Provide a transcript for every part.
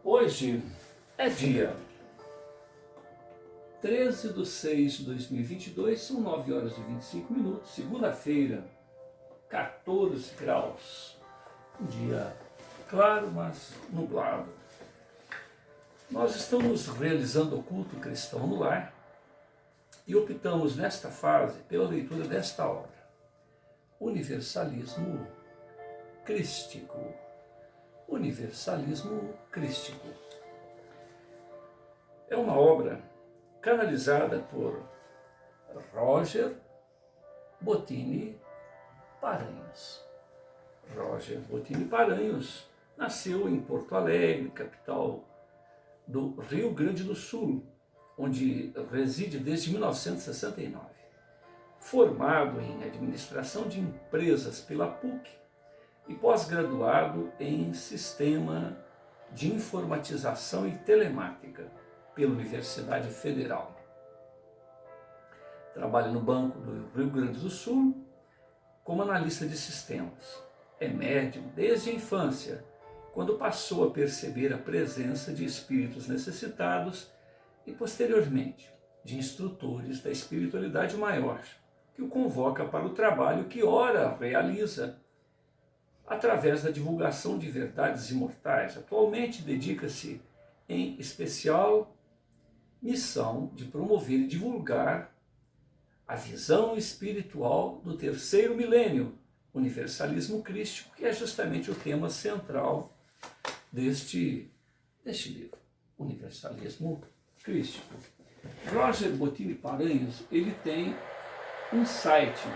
Hoje é dia 13/6/2022, são 9 horas e 25 minutos, segunda-feira, 14 graus, um dia claro, mas nublado. Nós estamos realizando o culto cristão no lar e optamos nesta fase pela leitura desta obra, Universalismo Crístico. Universalismo Crístico. É uma obra canalizada por Roger Bottini Paranhos. Roger Bottini Paranhos nasceu em Porto Alegre, capital do Rio Grande do Sul, onde reside desde 1969. Formado em administração de empresas pela PUC e pós-graduado em Sistema de Informatização e Telemática pela Universidade Federal. Trabalha no Banco do Rio Grande do Sul como analista de sistemas. É médium desde a infância, quando passou a perceber a presença de espíritos necessitados e, posteriormente, de instrutores da espiritualidade maior, que o convoca para o trabalho que ora realiza através da divulgação de verdades imortais. Atualmente dedica-se, em especial, missão de promover e divulgar a visão espiritual do terceiro milênio, universalismo crístico, que é justamente o tema central deste livro, Universalismo Crístico. Roger Bottini Paranhos, ele tem um site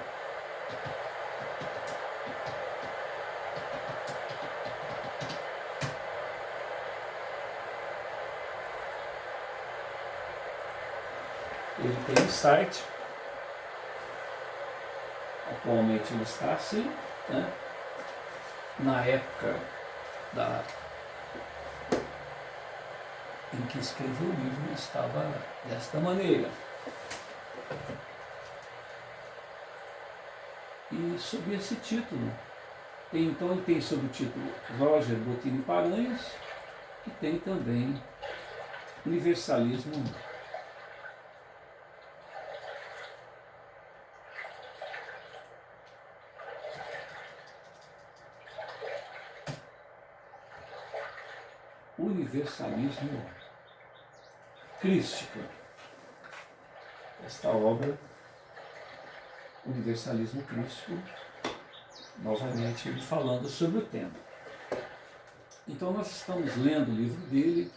atualmente ele está assim, né? Na época em que escreveu o livro estava desta maneira. E sob esse título, então ele tem sob o título Roger Bottini Paranhos e tem também Universalismo Crístico. Esta obra, Universalismo Crístico, novamente ele falando sobre o tema. Então nós estamos lendo o livro dele,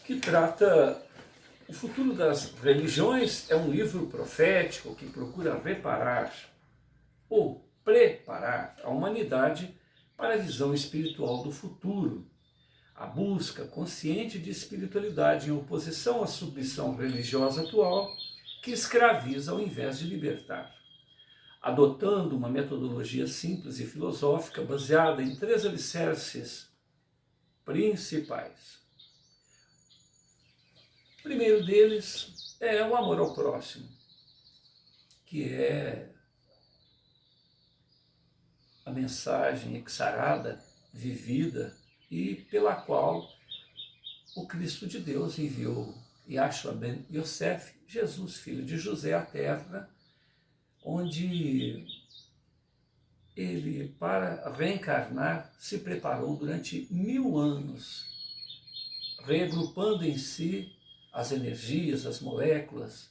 que trata o futuro das religiões. É um livro profético que procura reparar ou preparar a humanidade para a visão espiritual do futuro. A busca consciente de espiritualidade em oposição à submissão religiosa atual que escraviza ao invés de libertar. Adotando uma metodologia simples e filosófica baseada em 3 alicerces principais. O primeiro deles é o amor ao próximo, que é a mensagem exarada, vivida e pela qual o Cristo de Deus enviou Yahshua ben Yosef, Jesus, filho de José, à Terra, onde ele, para reencarnar, se preparou durante 1000 anos, reagrupando em si as energias, as moléculas,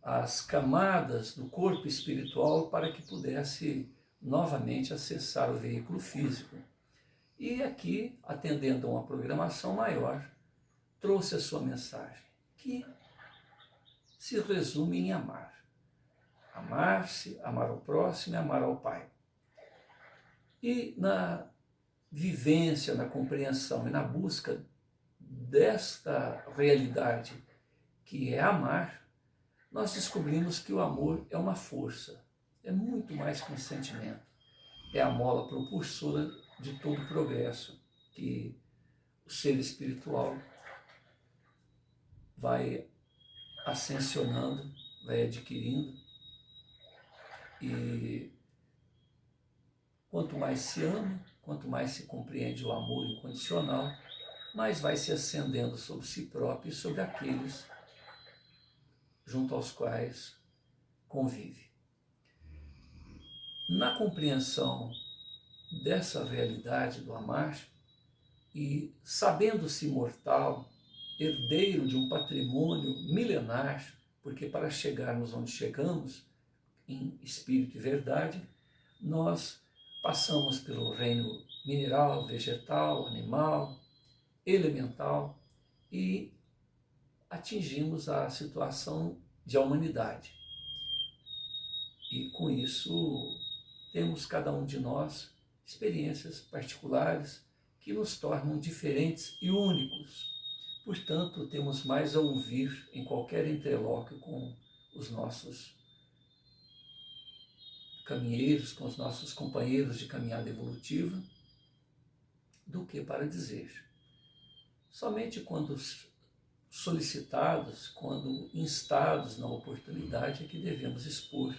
as camadas do corpo espiritual para que pudesse novamente acessar o veículo físico. E aqui, atendendo a uma programação maior, trouxe a sua mensagem, que se resume em amar. Amar-se, amar ao próximo e amar ao Pai. E na vivência, na compreensão e na busca desta realidade que é amar, nós descobrimos que o amor é uma força, é muito mais que um sentimento. É a mola propulsora de todo o progresso que o ser espiritual vai ascensionando, vai adquirindo. E quanto mais se ama, quanto mais se compreende o amor incondicional, mais vai se acendendo sobre si próprio e sobre aqueles junto aos quais convive. Na compreensão dessa realidade do amar e sabendo-se imortal, herdeiro de um patrimônio milenar, porque para chegarmos onde chegamos, em espírito e verdade, nós passamos pelo reino mineral, vegetal, animal, elemental e atingimos a situação de humanidade. E com isso temos cada um de nós experiências particulares que nos tornam diferentes e únicos. Portanto, temos mais a ouvir em qualquer interlóquio com os nossos caminheiros, com os nossos companheiros de caminhada evolutiva, do que para dizer. Somente quando solicitados, quando instados na oportunidade, é que devemos expor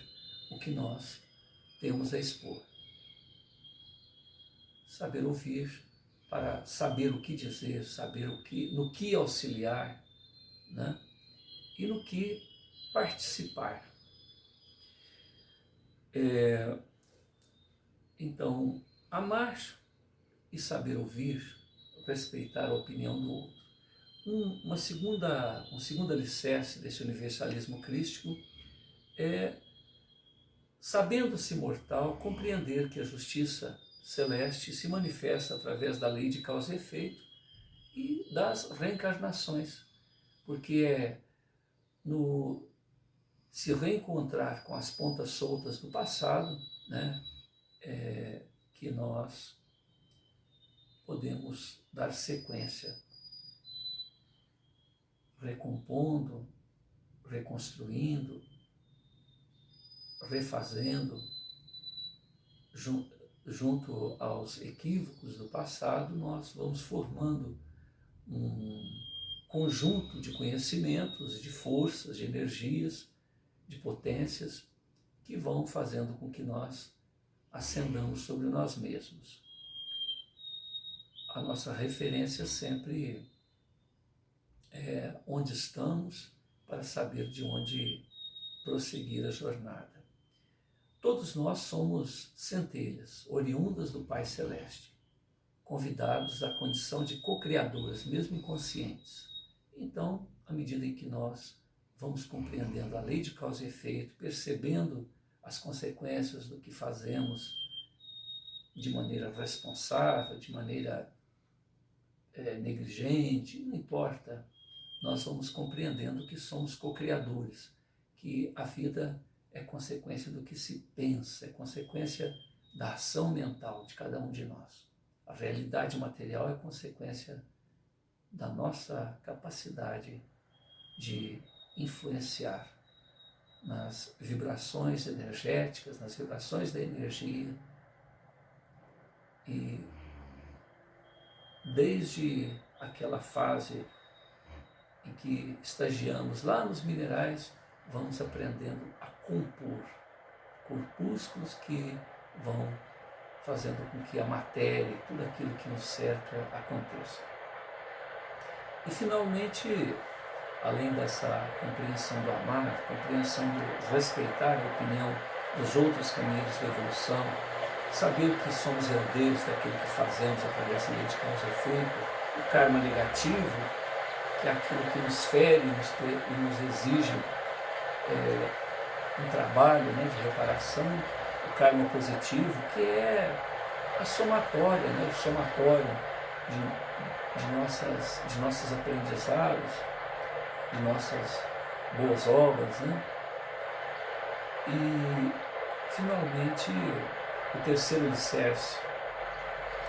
o que nós temos a expor. Saber ouvir, para saber o que dizer, saber no que auxiliar, né? E no que participar. Então, amar e saber ouvir, respeitar a opinião do outro. Um segundo alicerce desse universalismo crístico é, sabendo-se mortal, compreender que a justiça celeste se manifesta através da lei de causa e efeito e das reencarnações, porque é no se reencontrar com as pontas soltas do passado, né, que nós podemos dar sequência, recompondo, reconstruindo, refazendo, junto aos equívocos do passado, nós vamos formando um conjunto de conhecimentos, de forças, de energias, de potências que vão fazendo com que nós ascendamos sobre nós mesmos. A nossa referência sempre é onde estamos para saber de onde prosseguir a jornada. Todos nós somos centelhas, oriundas do Pai Celeste, convidados à condição de co-criadoras, mesmo inconscientes. Então, à medida em que nós vamos compreendendo a lei de causa e efeito, percebendo as consequências do que fazemos de maneira responsável, de maneira negligente, não importa, nós vamos compreendendo que somos co-criadores, que a vida é consequência do que se pensa, é consequência da ação mental de cada um de nós. A realidade material é consequência da nossa capacidade de influenciar nas vibrações energéticas, nas vibrações da energia. E desde aquela fase em que estagiamos lá nos minerais, vamos aprendendo a compor corpúsculos que vão fazendo com que a matéria e tudo aquilo que nos cerca aconteça. E finalmente, além dessa compreensão do amar, compreensão do respeitar a opinião dos outros caminhos da evolução, saber que somos herdeiros daquilo que fazemos através da lei de causa e efeito, o karma negativo, que é aquilo que nos fere e nos exige um trabalho, né, de reparação, o karma positivo, que é a somatória, né, o somatório de nossos aprendizados, de nossas boas obras, né? E, finalmente, o terceiro alicerce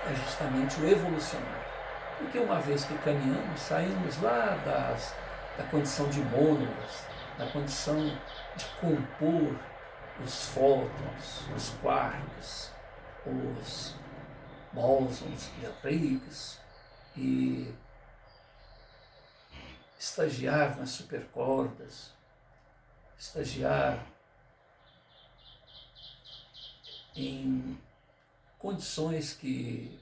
é justamente o evolucionar. Porque uma vez que caminhamos, saímos lá da condição de mônadas, na condição de compor os fótons, os quarks, os bósons e Higgs, e estagiar nas supercordas, estagiar em condições que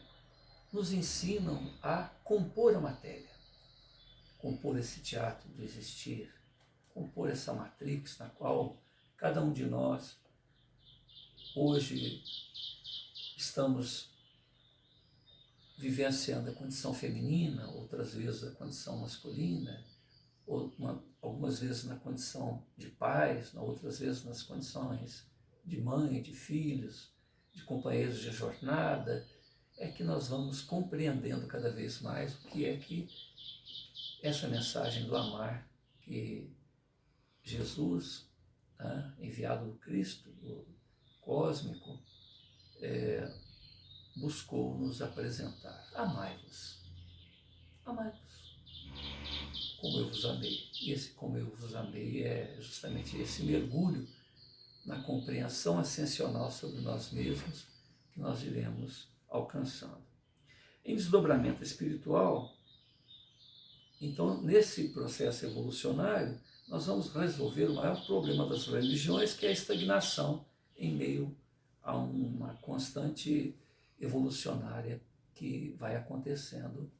nos ensinam a compor a matéria, compor esse teatro do existir, compor essa matrix na qual cada um de nós hoje estamos vivenciando a condição feminina, outras vezes a condição masculina, algumas vezes na condição de pais, outras vezes nas condições de mãe, de filhos, de companheiros de jornada, é que nós vamos compreendendo cada vez mais o que é que essa mensagem do amar que Jesus, enviado do Cristo, do cósmico, buscou nos apresentar. Amai-vos. Amai-vos. Como eu vos amei. E esse como eu vos amei é justamente esse mergulho na compreensão ascensional sobre nós mesmos que nós iremos alcançando. Em desdobramento espiritual, então, nesse processo evolucionário, nós vamos resolver o maior problema das religiões, que é a estagnação em meio a uma constante evolucionária que vai acontecendo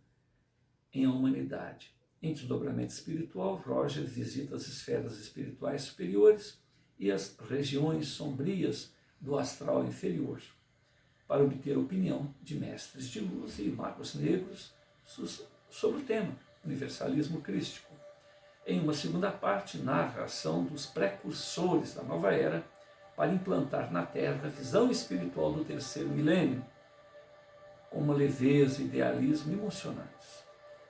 em a humanidade. Em desdobramento espiritual, Roger visita as esferas espirituais superiores e as regiões sombrias do astral inferior, para obter opinião de mestres de luz e magos negros sobre o tema universalismo crístico. Em uma segunda parte, narra a ação dos precursores da nova era para implantar na Terra a visão espiritual do terceiro milênio, com uma leveza e idealismo emocionantes.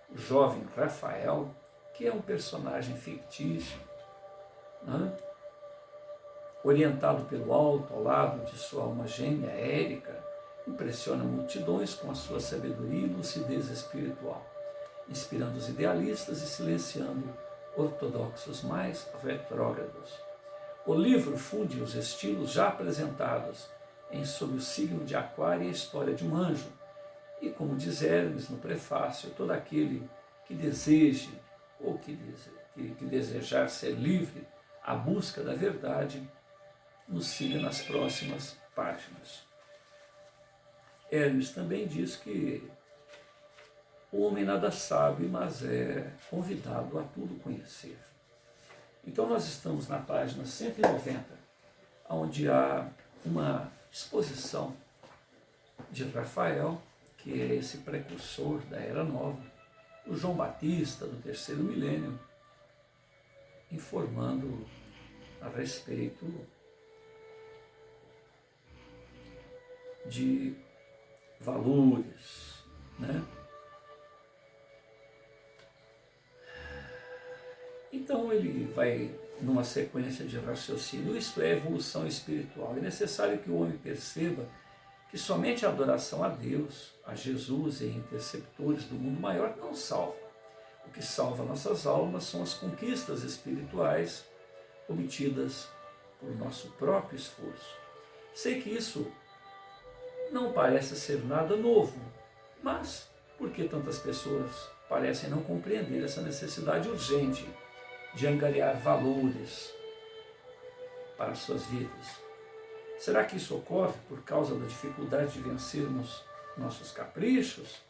O jovem Rafael, que é um personagem fictício, orientado pelo alto ao lado de sua alma gêmea, Érica, impressiona multidões com a sua sabedoria e lucidez espiritual, inspirando os idealistas e silenciando ortodoxos mais retrógrados. O livro funde os estilos já apresentados em Sob o Signo de Aquário e a História de um Anjo, e, como diz Hermes no prefácio, todo aquele que deseje ou que desejar ser livre à busca da verdade, nos siga nas próximas páginas. Hermes também diz que o homem nada sabe, mas é convidado a tudo conhecer. Então nós estamos na página 190, onde há uma exposição de Rafael, que é esse precursor da Era Nova, o João Batista do terceiro milênio, informando a respeito de valores, Então ele vai numa sequência de raciocínio. Isto é evolução espiritual. É necessário que o homem perceba que somente a adoração a Deus, a Jesus e interceptores do mundo maior não salva. O que salva nossas almas são as conquistas espirituais obtidas por nosso próprio esforço. Sei que isso não parece ser nada novo, mas por que tantas pessoas parecem não compreender essa necessidade urgente de angariar valores para suas vidas? Será que isso ocorre por causa da dificuldade de vencermos nossos caprichos?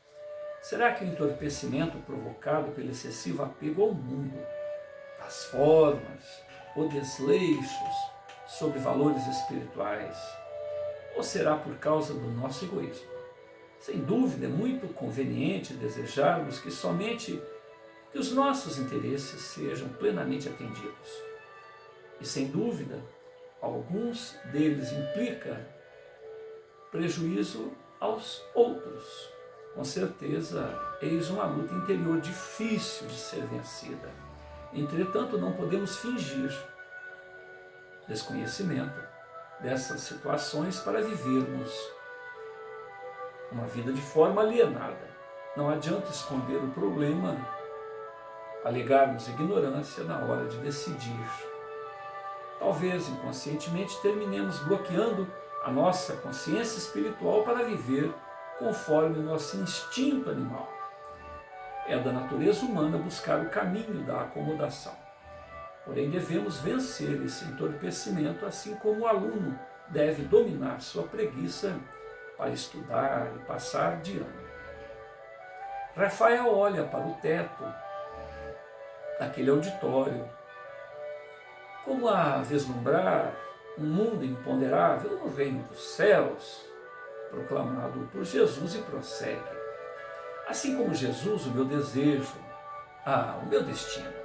Será que o entorpecimento provocado pelo excessivo apego ao mundo, às formas ou desleixos sobre valores espirituais? Ou será por causa do nosso egoísmo? Sem dúvida, é muito conveniente desejarmos que somente que os nossos interesses sejam plenamente atendidos. E sem dúvida, alguns deles implicam prejuízo aos outros. Com certeza, eis uma luta interior difícil de ser vencida. Entretanto, não podemos fingir desconhecimento dessas situações para vivermos uma vida de forma alienada. Não adianta esconder o problema alegarmos ignorância na hora de decidir. Talvez inconscientemente terminemos bloqueando a nossa consciência espiritual para viver conforme o nosso instinto animal. É da natureza humana buscar o caminho da acomodação. Porém, devemos vencer esse entorpecimento, assim como o aluno deve dominar sua preguiça para estudar e passar de ano. Rafael olha para o teto daquele auditório, como a vislumbrar um mundo imponderável no reino dos céus, proclamado por Jesus, e prossegue. Assim como Jesus, o meu desejo, o meu destino,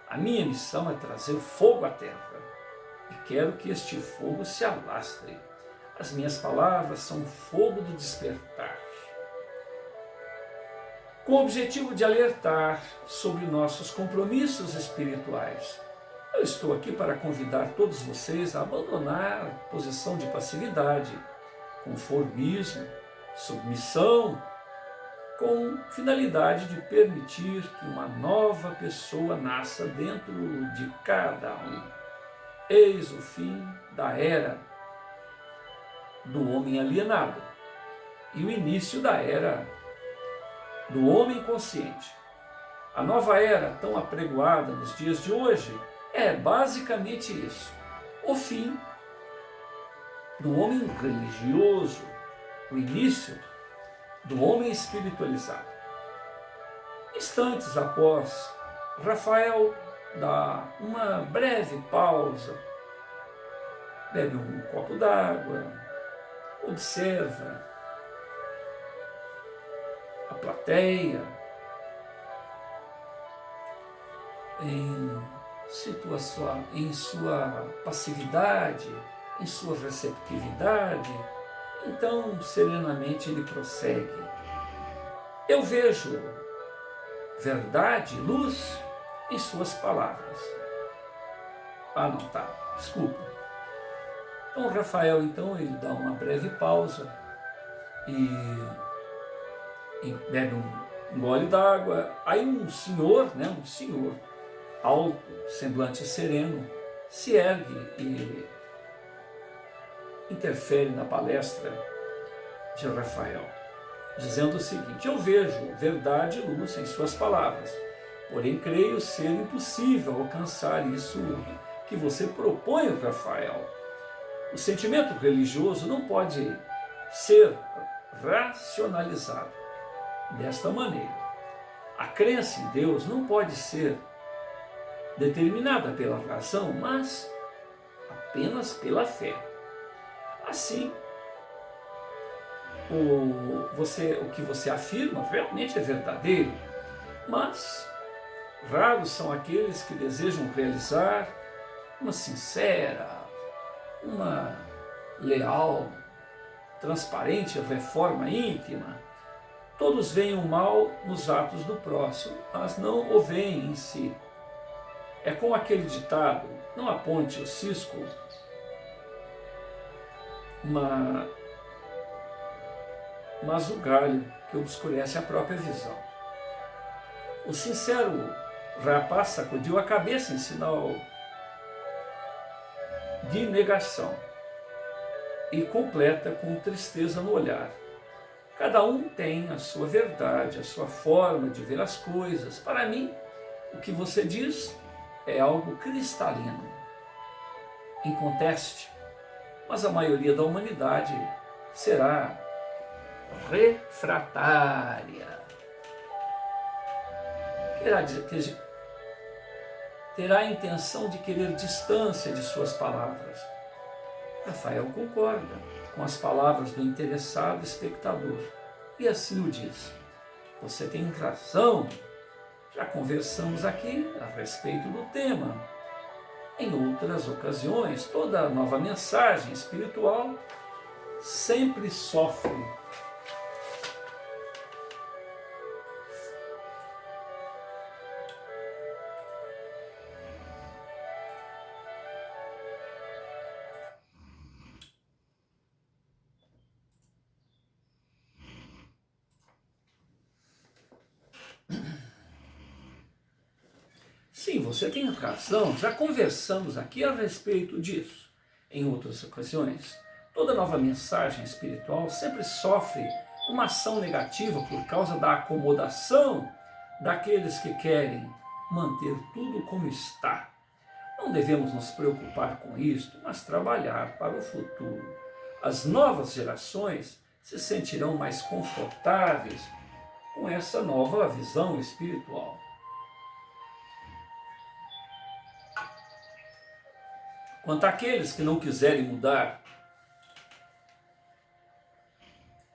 a minha missão é trazer fogo à terra, e quero que este fogo se alastre. As minhas palavras são fogo do despertar, com o objetivo de alertar sobre nossos compromissos espirituais. Eu estou aqui para convidar todos vocês a abandonar a posição de passividade, conformismo, submissão, com finalidade de permitir que uma nova pessoa nasça dentro de cada um. Eis o fim da era do homem alienado e o início da era do homem consciente. A nova era, tão apregoada nos dias de hoje, é basicamente isso: o fim do homem religioso, o início do homem espiritualizado. Instantes após, Rafael dá uma breve pausa, bebe um copo d'água, observa a plateia em sua passividade, em sua receptividade. Então, serenamente, ele prossegue. Eu vejo verdade, luz em suas palavras. Não, tá, desculpa. Então, Rafael, ele dá uma breve pausa e bebe um gole d'água. Aí um senhor, alto, semblante sereno, se ergue e interfere na palestra de Rafael, dizendo o seguinte: eu vejo verdade e luz em suas palavras, porém creio ser impossível alcançar isso que você propõe, Rafael. O sentimento religioso não pode ser racionalizado desta maneira. A crença em Deus não pode ser determinada pela razão, mas apenas pela fé. Assim, o que você afirma realmente é verdadeiro, mas raros são aqueles que desejam realizar uma sincera, uma leal, transparente reforma íntima. Todos veem o mal nos atos do próximo, mas não o veem em si. É como aquele ditado: não aponte o cisco, mas o galho que obscurece a própria visão. O sincero rapaz sacudiu a cabeça em sinal de negação e completa com tristeza no olhar. Cada um tem a sua verdade, a sua forma de ver as coisas. Para mim, o que você diz é algo cristalino, inconteste, mas a maioria da humanidade será refratária. Terá a intenção de querer distância de suas palavras. Rafael concorda com as palavras do interessado espectador e assim o diz: você tem razão, já conversamos aqui a respeito do tema. Em outras ocasiões, toda nova mensagem espiritual sempre sofre Sim, você tem razão, já conversamos aqui a respeito disso em outras ocasiões. Toda nova mensagem espiritual sempre sofre uma ação negativa por causa da acomodação daqueles que querem manter tudo como está. Não devemos nos preocupar com isto, mas trabalhar para o futuro. As novas gerações se sentirão mais confortáveis com essa nova visão espiritual. Quanto àqueles que não quiserem mudar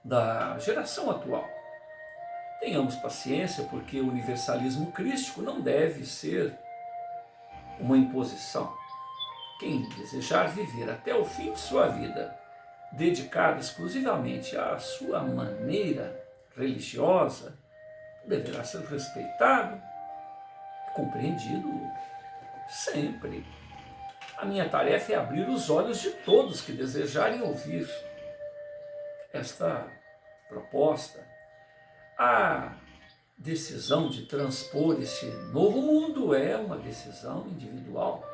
da geração atual, tenhamos paciência, porque o universalismo crístico não deve ser uma imposição. Quem desejar viver até o fim de sua vida dedicado exclusivamente à sua maneira religiosa, deverá ser respeitado e compreendido sempre. A minha tarefa é abrir os olhos de todos que desejarem ouvir esta proposta. A decisão de transpor esse novo mundo é uma decisão individual.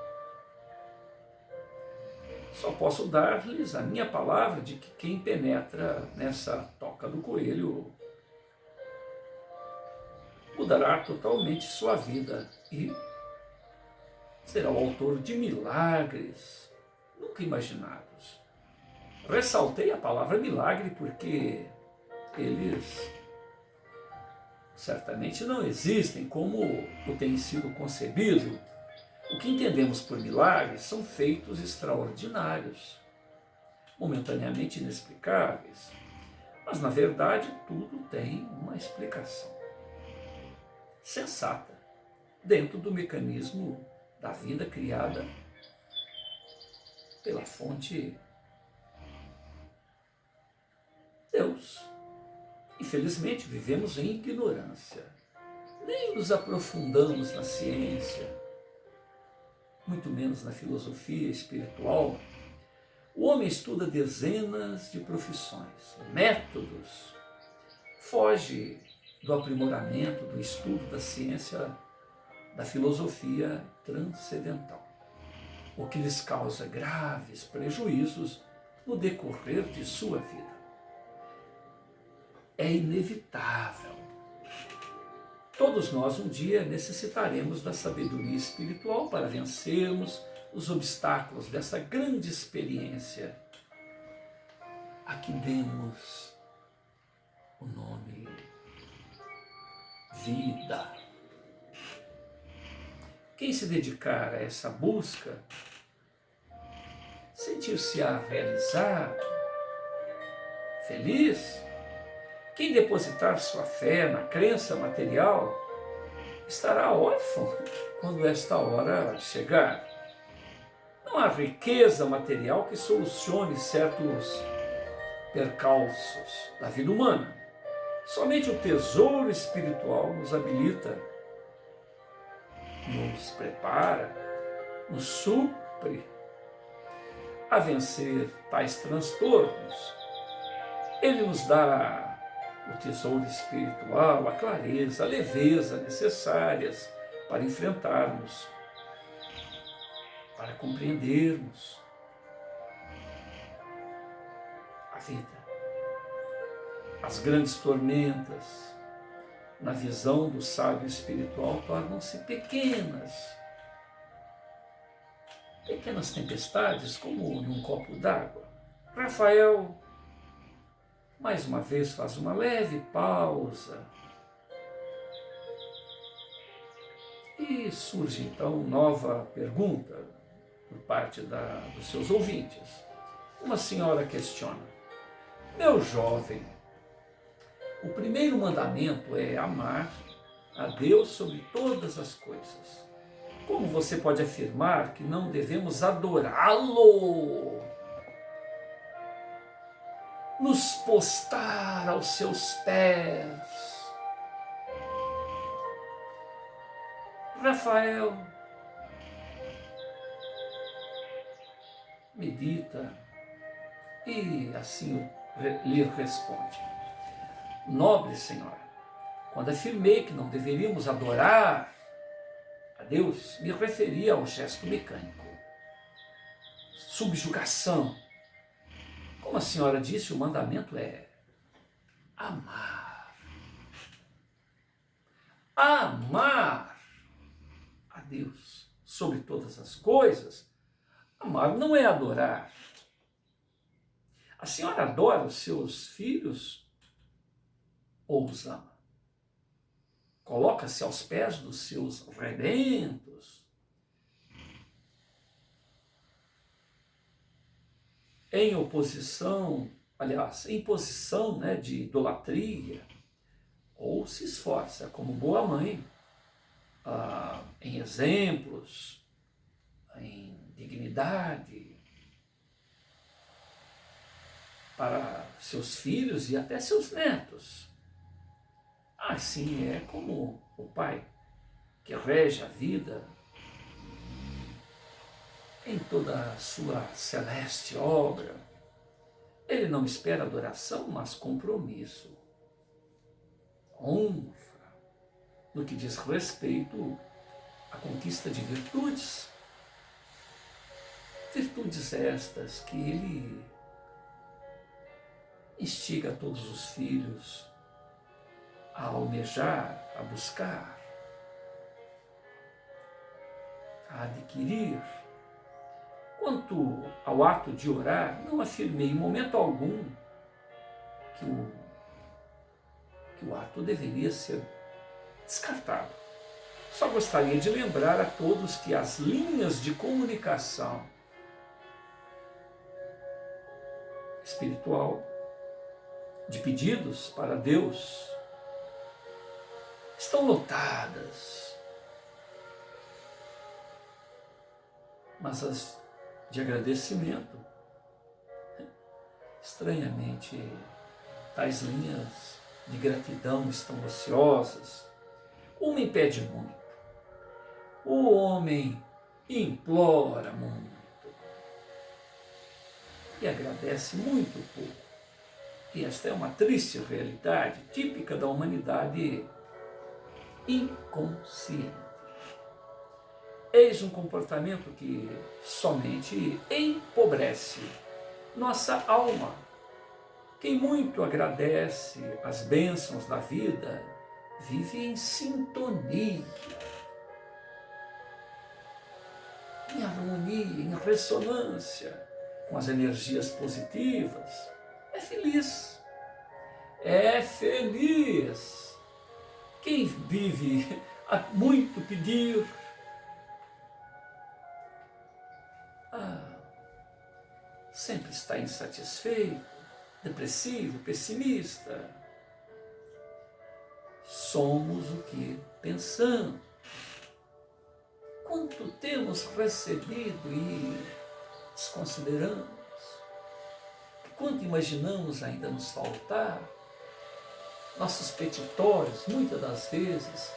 Só posso dar-lhes a minha palavra de que quem penetra nessa toca do coelho mudará totalmente sua vida e será o autor de milagres nunca imaginados. Ressaltei a palavra milagre porque eles certamente não existem como o tem sido concebido. O que entendemos por milagres são feitos extraordinários, momentaneamente inexplicáveis, mas na verdade tudo tem uma explicação sensata dentro do mecanismo da vida criada pela fonte Deus. Infelizmente vivemos em ignorância, nem nos aprofundamos na ciência, muito menos na filosofia espiritual. O homem estuda dezenas de profissões, métodos, foge do aprimoramento, do estudo da ciência, da filosofia transcendental, o que lhes causa graves prejuízos no decorrer de sua vida. É inevitável. Todos nós um dia necessitaremos da sabedoria espiritual para vencermos os obstáculos dessa grande experiência a que demos o nome vida. Quem se dedicar a essa busca sentir-se-á realizado, feliz. Quem depositar sua fé na crença material estará órfão quando esta hora chegar. Não há riqueza material que solucione certos percalços da vida humana. Somente o tesouro espiritual nos habilita, nos prepara, nos supre a vencer tais transtornos. Ele nos dá o tesouro espiritual, a clareza, a leveza necessárias para enfrentarmos, para compreendermos a vida. As grandes tormentas, na visão do sábio espiritual, tornam-se pequenas tempestades, como num copo d'água. Rafael mais uma vez faz uma leve pausa e surge então nova pergunta por parte dos seus ouvintes. Uma senhora questiona: meu jovem, o primeiro mandamento é amar a Deus sobre todas as coisas. Como você pode afirmar que não devemos adorá-lo? Nos postrar aos seus pés. Rafael medita e assim lhe responde: nobre senhora, quando afirmei que não deveríamos adorar a Deus, me referia ao gesto mecânico. Subjugação. Como a senhora disse, o mandamento é amar. Amar a Deus sobre todas as coisas. Amar não é adorar. A senhora adora os seus filhos ou os ama? Coloca-se aos pés dos seus rebentos? Em oposição, aliás, em posição, de idolatria, ou se esforça como boa mãe, em exemplos, em dignidade, para seus filhos e até seus netos. Assim é como o Pai, que rege a vida em toda a sua celeste obra. Ele não espera adoração, mas compromisso, honra, no que diz respeito à conquista de virtudes. Virtudes estas que ele instiga todos os filhos a almejar, a buscar, a adquirir. Quanto ao ato de orar, não afirmei em momento algum que o ato deveria ser descartado. Só gostaria de lembrar a todos que as linhas de comunicação espiritual, de pedidos para Deus, estão lotadas, mas as de agradecimento, estranhamente, tais linhas de gratidão estão ociosas. Uma impede muito, o homem implora muito e agradece muito pouco. E esta é uma triste realidade típica da humanidade inconsciente. Eis um comportamento que somente empobrece nossa alma. Quem muito agradece as bênçãos da vida vive em sintonia, em harmonia, em ressonância com as energias positivas. É feliz. É feliz. Quem vive a muito pedir, sempre está insatisfeito, depressivo, pessimista. Somos o que pensamos. Quanto temos recebido e desconsideramos? Quanto imaginamos ainda nos faltar? Nossos petitórios, muitas das vezes,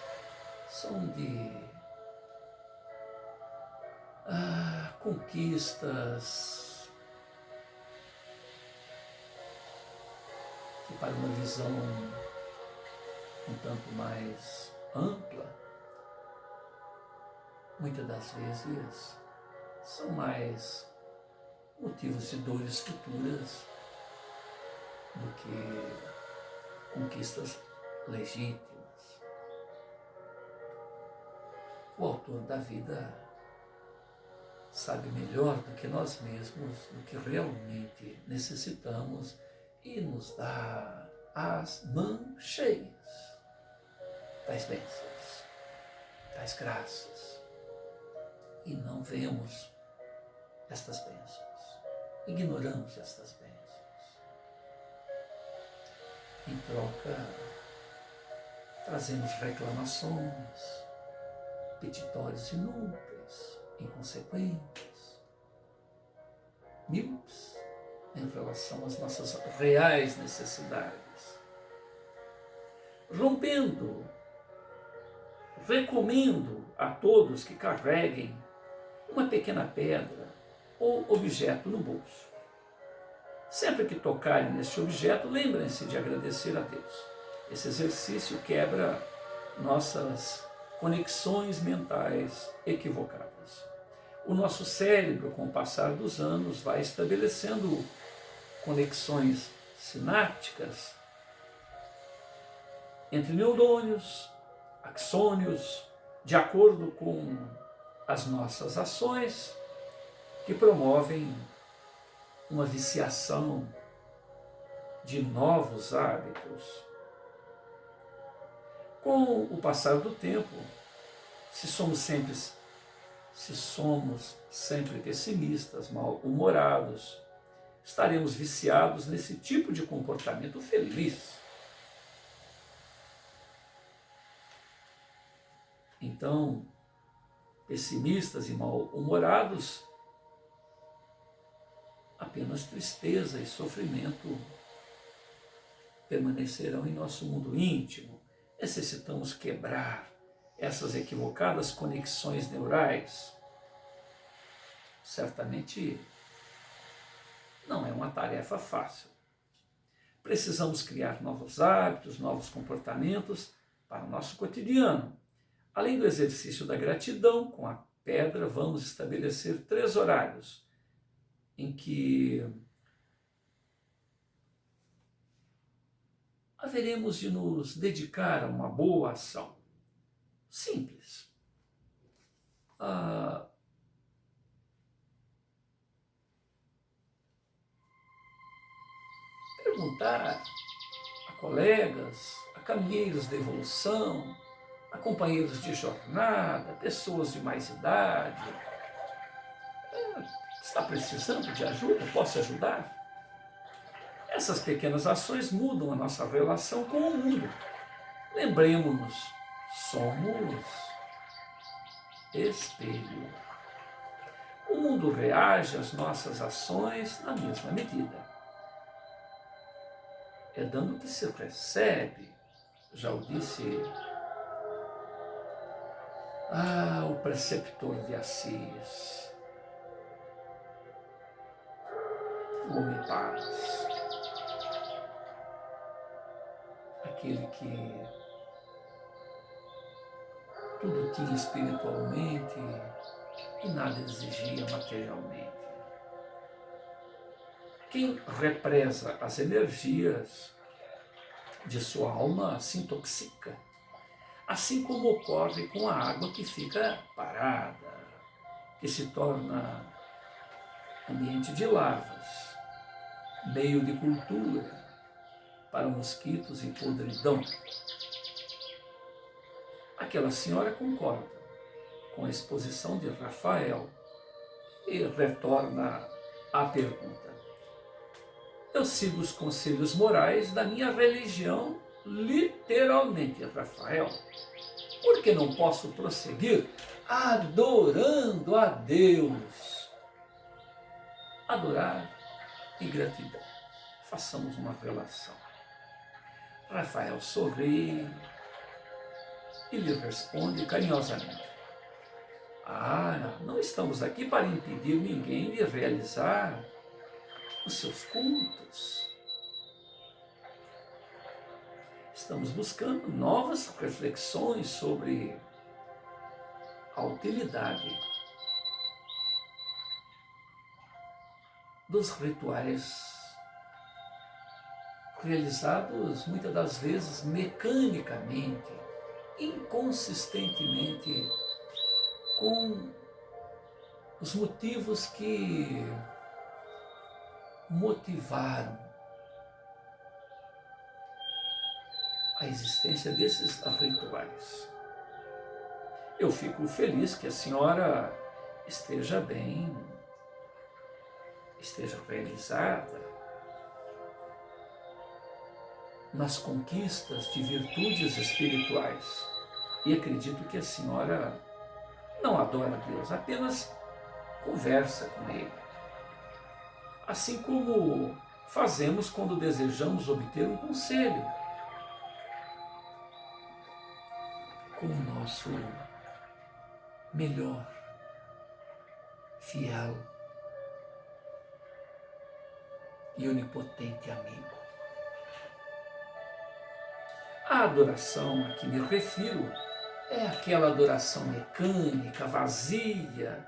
são de conquistas que, para uma visão um tanto mais ampla, muitas das vezes são mais motivos de dores futuras do que conquistas legítimas. O autor da vida sabe melhor do que nós mesmos do que realmente necessitamos e nos dá as mãos cheias das bênçãos, das graças. E não vemos estas bênçãos, ignoramos estas bênçãos. Em troca, trazemos reclamações, petitórios inúteis, inconsequentes, míopes em relação às nossas reais necessidades. Recomendo a todos que carreguem uma pequena pedra ou objeto no bolso. Sempre que tocarem neste objeto, lembrem-se de agradecer a Deus. Esse exercício quebra nossas conexões mentais equivocadas. O nosso cérebro, com o passar dos anos, vai estabelecendo conexões sinápticas entre neurônios, axônios, de acordo com as nossas ações, que promovem uma viciação de novos hábitos. Com o passar do tempo, se somos sempre pessimistas, mal-humorados, estaremos viciados nesse tipo de comportamento feliz. Então, pessimistas e mal-humorados, apenas tristeza e sofrimento permanecerão em nosso mundo íntimo. Necessitamos quebrar essas equivocadas conexões neurais. Certamente não é uma tarefa fácil. Precisamos criar novos hábitos, novos comportamentos para o nosso cotidiano. Além do exercício da gratidão, com a pedra, vamos estabelecer 3 horários em que haveremos de nos dedicar a uma boa ação. Simples. Perguntar a colegas, a caminheiros da evolução, a companheiros de jornada, pessoas de mais idade. Está precisando de ajuda? Posso ajudar? Essas pequenas ações mudam a nossa relação com o mundo. Lembremos-nos, somos espelho. O mundo reage às nossas ações na mesma medida. É dando que se recebe, já o disse o preceptor de Assis, o homem paz, aquele que tudo tinha espiritualmente e nada exigia materialmente. Quem represa as energias de sua alma se intoxica, assim como ocorre com a água que fica parada, que se torna ambiente de larvas, meio de cultura para mosquitos e podridão. Aquela senhora concorda com a exposição de Rafael e retorna à pergunta. Eu sigo os conselhos morais da minha religião literalmente, Rafael. Por que não posso prosseguir adorando a Deus? Adorar e gratidão. Façamos uma relação. Rafael sorri e lhe responde carinhosamente. Não estamos aqui para impedir ninguém de realizar os seus cultos. Estamos buscando novas reflexões sobre a utilidade dos rituais realizados muitas das vezes mecanicamente, inconsistentemente, com os motivos que motivaram a existência desses rituais. Eu fico feliz que a senhora esteja bem, esteja realizada nas conquistas de virtudes espirituais. E acredito que a senhora não adora Deus, apenas conversa com Ele. Assim como fazemos quando desejamos obter um conselho com o nosso melhor, fiel e onipotente amigo. A adoração a que me refiro É aquela adoração mecânica, vazia,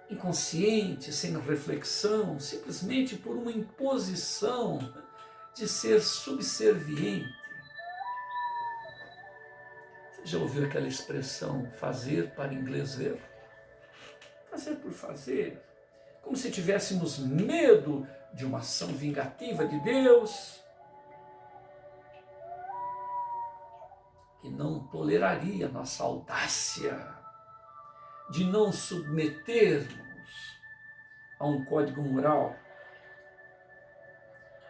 inconsciente, sem reflexão, simplesmente por uma imposição de ser subserviente. Você já ouviu aquela expressão fazer para inglês ver? Fazer por fazer, como se tivéssemos medo de uma ação vingativa de Deus, que não toleraria nossa audácia de não submetermos a um código moral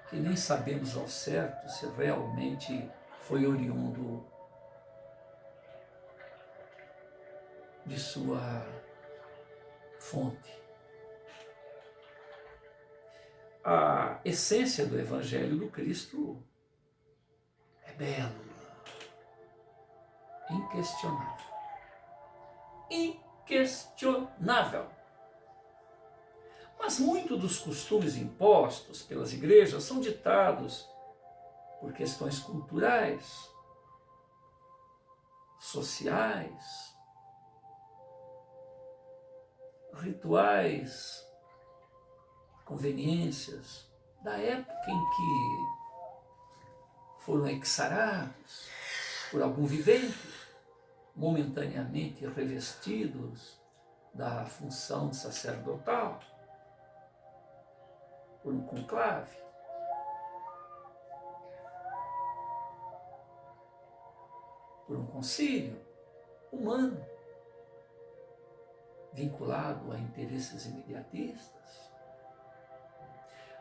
que nem sabemos ao certo se realmente foi oriundo de sua fonte. A essência do Evangelho do Cristo é bela, inquestionável. Inquestionável. Mas muitos dos costumes impostos pelas igrejas são ditados por questões culturais, sociais, rituais, conveniências da época em que foram exarados por algum vivente, momentaneamente revestidos da função sacerdotal, por um conclave. Por um concílio humano, vinculado a interesses imediatistas.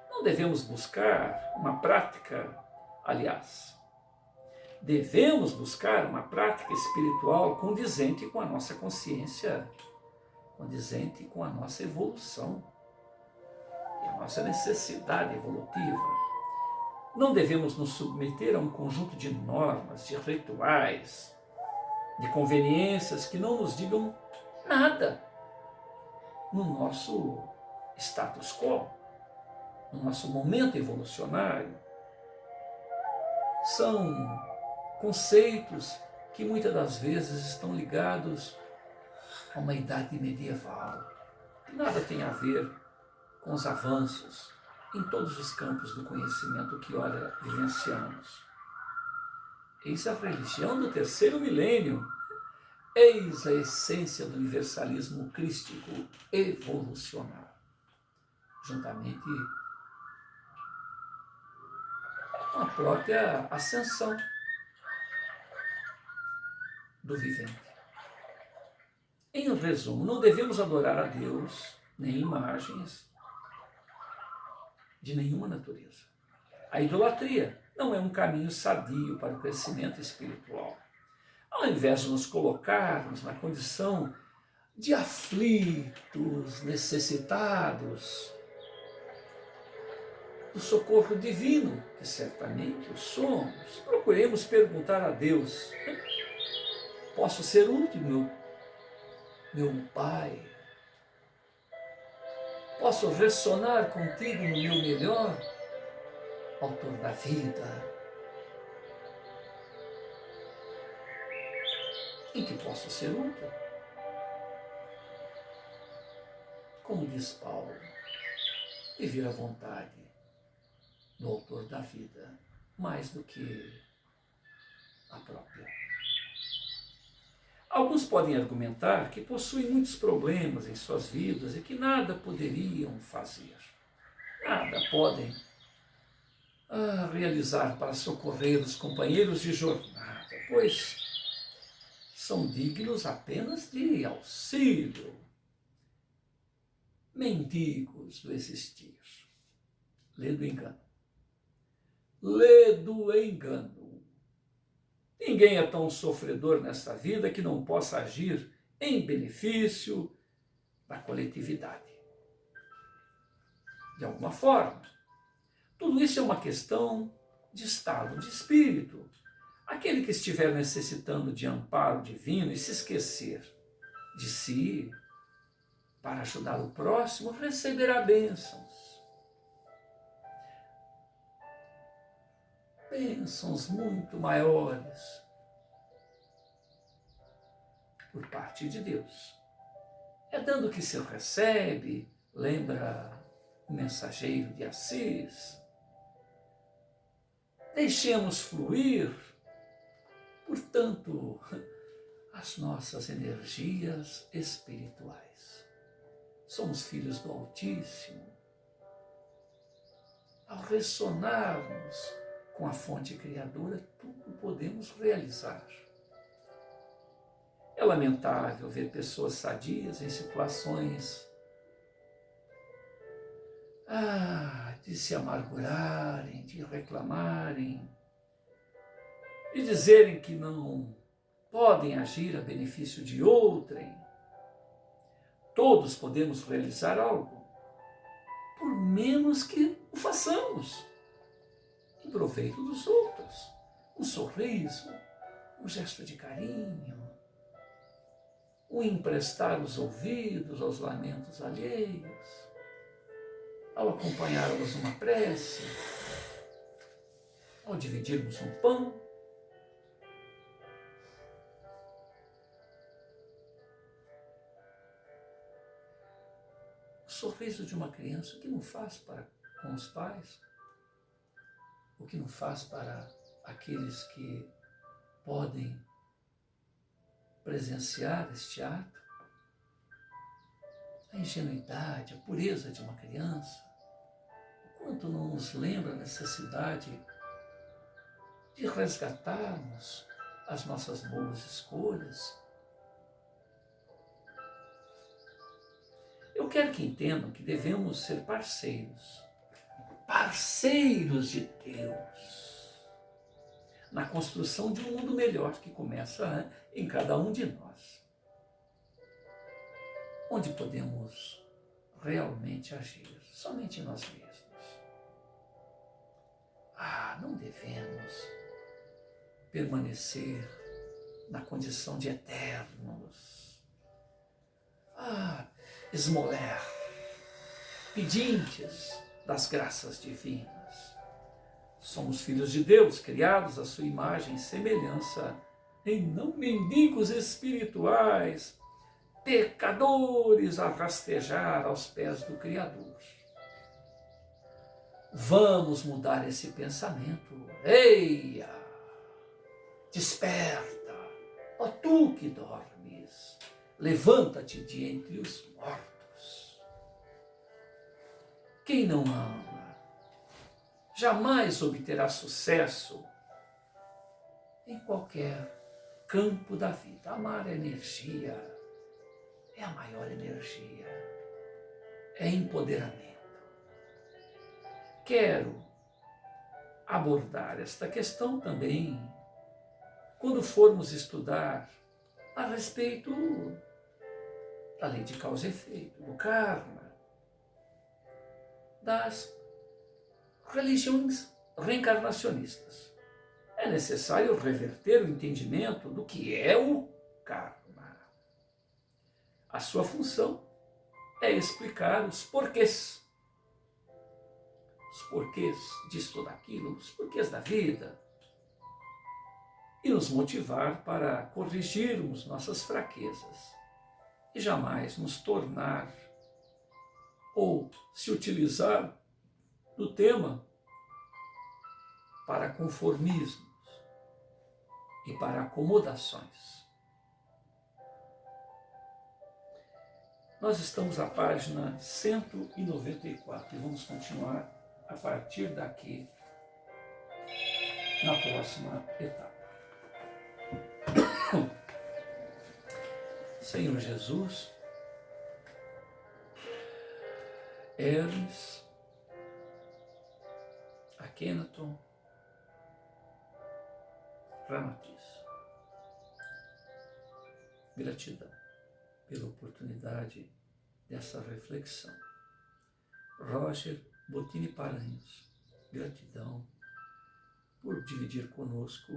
Não devemos buscar uma prática, aliás, devemos buscar uma prática espiritual condizente com a nossa consciência, condizente com a nossa evolução e a nossa necessidade evolutiva. Não devemos nos submeter a um conjunto de normas, de rituais, de conveniências que não nos digam nada no nosso status quo, no nosso momento evolucionário. São conceitos que muitas das vezes estão ligados a uma idade medieval, que nada tem a ver com os avanços em todos os campos do conhecimento que ora vivenciamos. Eis a religião do terceiro milênio, eis a essência do universalismo crístico evolucionário, juntamente com a própria ascensão do vivente. Em resumo, não devemos adorar a Deus, nem imagens de nenhuma natureza. A idolatria não é um caminho sadio para o crescimento espiritual. Ao invés de nos colocarmos na condição de aflitos, necessitados do socorro divino, que certamente o somos, procuremos perguntar a Deus: posso ser útil, meu Pai? Posso ressonar contigo no meu melhor, autor da vida? Em que posso ser útil? Como diz Paulo, viver à vontade do autor da vida, mais do que a própria. Alguns podem argumentar que possuem muitos problemas em suas vidas e que nada poderiam fazer, nada podem realizar para socorrer os companheiros de jornada, pois são dignos apenas de auxílio, mendigos do existir. Lê do engano. Lê do engano. Ninguém é tão sofredor nesta vida que não possa agir em benefício da coletividade. De alguma forma. Tudo isso é uma questão de estado de espírito. Aquele que estiver necessitando de amparo divino e se esquecer de si para ajudar o próximo, receberá bênçãos. Bênçãos muito maiores por parte de Deus. É dando que se recebe, lembra o mensageiro de Assis. Deixemos fluir, portanto, as nossas energias espirituais. Somos filhos do Altíssimo. Ao ressonarmos com a fonte criadora, tudo podemos realizar. É lamentável ver pessoas sadias em situações de se amargurarem, de reclamarem, de dizerem que não podem agir a benefício de outrem. Todos podemos realizar algo, por menos que o façamos, em proveito dos outros. Um sorriso, um gesto de carinho, um emprestar os ouvidos aos lamentos alheios, ao acompanharmos uma prece, ao dividirmos um pão. O sorriso de uma criança, o que não faz para com os pais, o que não faz para aqueles que podem presenciar este ato, a ingenuidade, a pureza de uma criança, o quanto não nos lembra a necessidade de resgatarmos as nossas boas escolhas. Eu quero que entendam que devemos ser parceiros de Deus, na construção de um mundo melhor que começa em cada um de nós. Onde podemos realmente agir? Somente nós mesmos. Não devemos permanecer na condição de eternos. Esmoler, pedintes das graças divinas. Somos filhos de Deus, criados à sua imagem e semelhança, e não mendigos espirituais, pecadores a rastejar aos pés do Criador. Vamos mudar esse pensamento. Eia! Desperta, ó tu que dormes, levanta-te de entre os mortos. Quem não ama jamais obterá sucesso em qualquer campo da vida. Amar é energia, é a maior energia, é empoderamento. Quero abordar esta questão também quando formos estudar a respeito da lei de causa e efeito, do karma, das religiões reencarnacionistas. É necessário reverter o entendimento do que é o karma. A sua função é explicar os porquês. Os porquês disso, daquilo, os porquês da vida. E nos motivar para corrigirmos nossas fraquezas. E jamais nos tornar ou se utilizar do tema para conformismos e para acomodações. Nós estamos à página 194 e vamos continuar a partir daqui na próxima etapa. Senhor Jesus, Hermes, Akhenaton, Ramatiz, gratidão pela oportunidade dessa reflexão. Roger Bottini Paranhos, gratidão por dividir conosco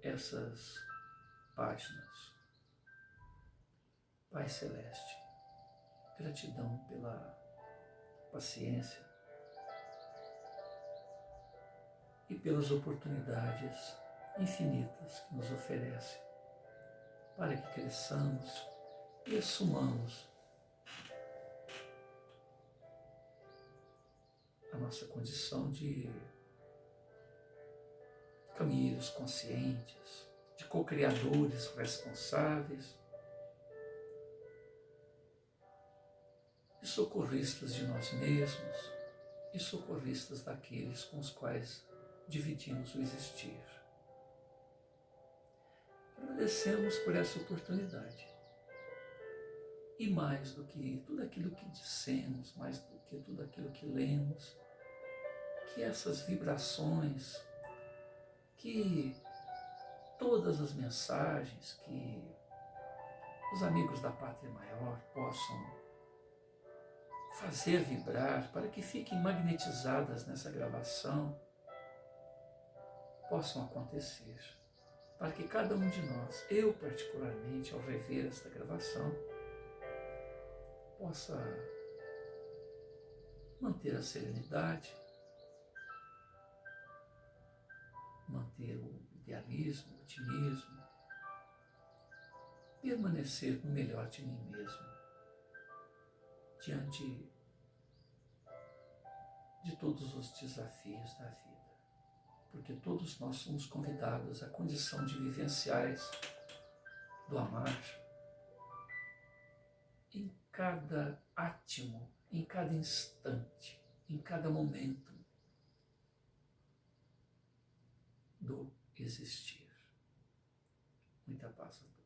essas páginas. Pai Celeste, gratidão pela paciência e pelas oportunidades infinitas que nos oferece para que cresçamos e assumamos a nossa condição de caminheiros conscientes, de co-criadores responsáveis, de socorristas de nós mesmos e socorristas daqueles com os quais dividimos o existir. Agradecemos por essa oportunidade. E mais do que tudo aquilo que dissemos, mais do que tudo aquilo que lemos, que essas vibrações, que todas as mensagens que os amigos da Pátria Maior possam fazer vibrar, para que fiquem magnetizadas nessa gravação, possam acontecer. Para que cada um de nós, eu particularmente, ao rever esta gravação, possa manter a serenidade, manter o idealismo, o otimismo, permanecer no melhor de mim mesmo, diante de todos os desafios da vida. Porque todos nós somos convidados à condição de vivenciais do amar em cada átimo, em cada instante, em cada momento do existir. Muita paz a todos.